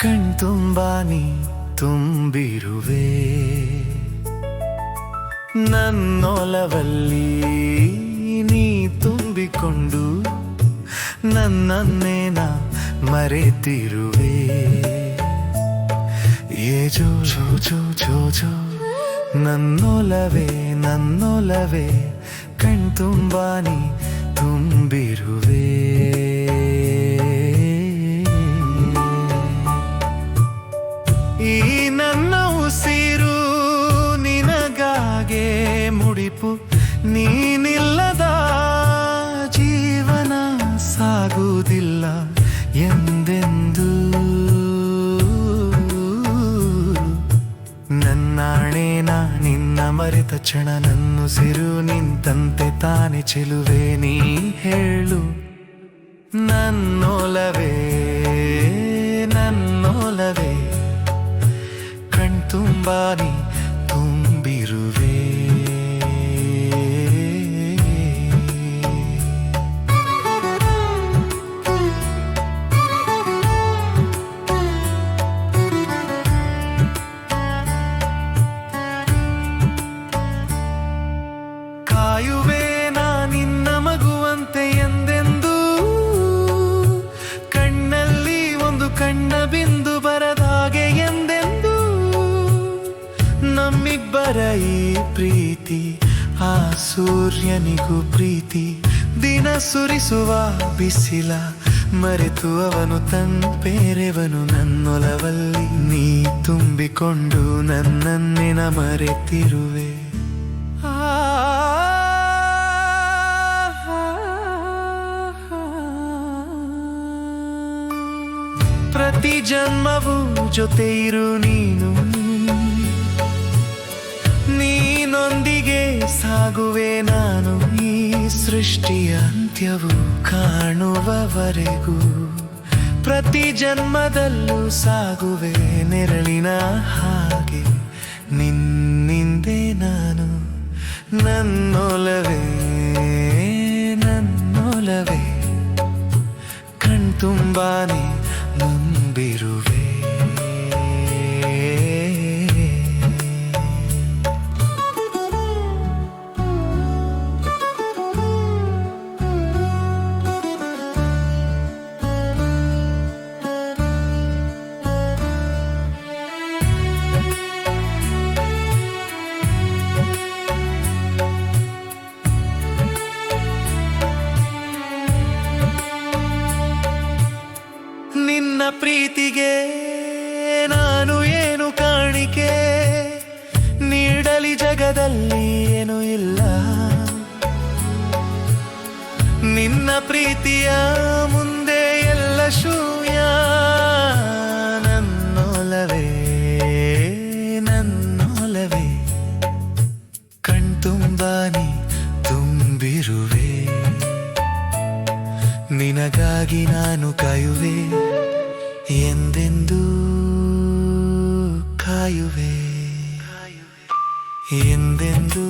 ಕಣ್ತುಂಬಾ ನೀ ತುಂಬಿರುವೆ ನನ್ನೊಲವಲ್ಲಿ ನೀ ತುಂಬಿಕೊಂಡು ನನ್ನನ್ನೇ ನಾ ಮರೆತಿರುವೆ ಏ ಜೋ ಜೋ ಜೋ ಜೋ ಜೋ ನನ್ನೊಲವೇ ನನ್ನೊಲವೇ ಕಣ್ತುಂಬಾ ನೀ ತುಂಬಿರುವೆ ಈ ನನ್ನ ಉಸಿರು ನಿನಗಾಗೆ ಮುಡಿಪು ನೀನಿಲ್ಲದ ಜೀವನ ಸಾಗುವುದಿಲ್ಲ ಎಂದೆಂದೂ ನನ್ನಾಣೆ ನಾ ನಿನ್ನ ಮರೆತ ಕ್ಷಣ ನನ್ನುಸಿರು ನಿಂತಂತೆ ತಾನೆ ಚೆಲುವೆ ನೀ ಹೇಳು ನನ್ನೊಲವೇ ನನ್ನೊಲವೇ ಕಣ್ತುಂಬಾ ನೀ ತುಂಬಿರುವೆ ಕಾಯುವೆ ನಾ ನಿನ್ನ ಮಗುವಂತೆ ಎಂದೆಂದೂ ಕಣ್ಣಲ್ಲಿ ಒಂದು ಕಣ್ಣ ಬಿಂದು ಬರದಾಗೆ ಎಂದೆಂದೂ ನಮ್ಮಿಬ್ಬರ ಈ ಪ್ರೀತಿ ಆ ಸೂರ್ಯನಿಗೂ ಪ್ರೀತಿ ದಿನ ಸುರಿಸುವ ಬಿಸಿಲ ಮರೆತು ಅವನು ಬೇರೆವನು ನನ್ನೊಲವಲ್ಲಿ ನೀ ತುಂಬಿಕೊಂಡು ನನ್ನನ್ನಿನ ಮರೆತಿರುವೆ ಪ್ರತಿ ಜನ್ಮವೂ ಜೊತೆ ಇರು ನೀನು ನೀನೊಂದಿಗೆ ಸಾಗುವೆ ನಾನು ಈ ಸೃಷ್ಟಿಯ ಅಂತ್ಯವು ಕಾಣುವವರೆಗೂ ಪ್ರತಿ ಜನ್ಮದಲ್ಲೂ ಸಾಗುವೆ ನೆರಳಿನ ಹಾಗೆ ನಿನ್ನಿಂದೆ ನಾನು ನನ್ನೊಲವೇ ನನ್ನೊಲವೇ ಕಣ್ತುಂಬಾ ನೀ ನಂಬಿರುವೆ ನಿನ್ನ ಪ್ರೀತಿಗೆ ನಾನು ಏನು ಕಾಣಿಕೆ ನೀಡಲಿ ಜಗದಲ್ಲಿ ಏನೂ ಇಲ್ಲ ನಿನ್ನ ಪ್ರೀತಿಯ ಮುಂದೆ ಎಲ್ಲ ಶೂನ್ಯ ನನ್ನೊಲವೇ ನನ್ನೊಲವೇ ಕಣ್ತುಂಬಾ ನೀ ತುಂಬಿರುವೆ ನಿನಗಾಗಿ ನಾನು ಕಾಯುವೆ ಎಂದೆಂದೂ ಕಾಯುವೆ ಎಂದೆಂದೂ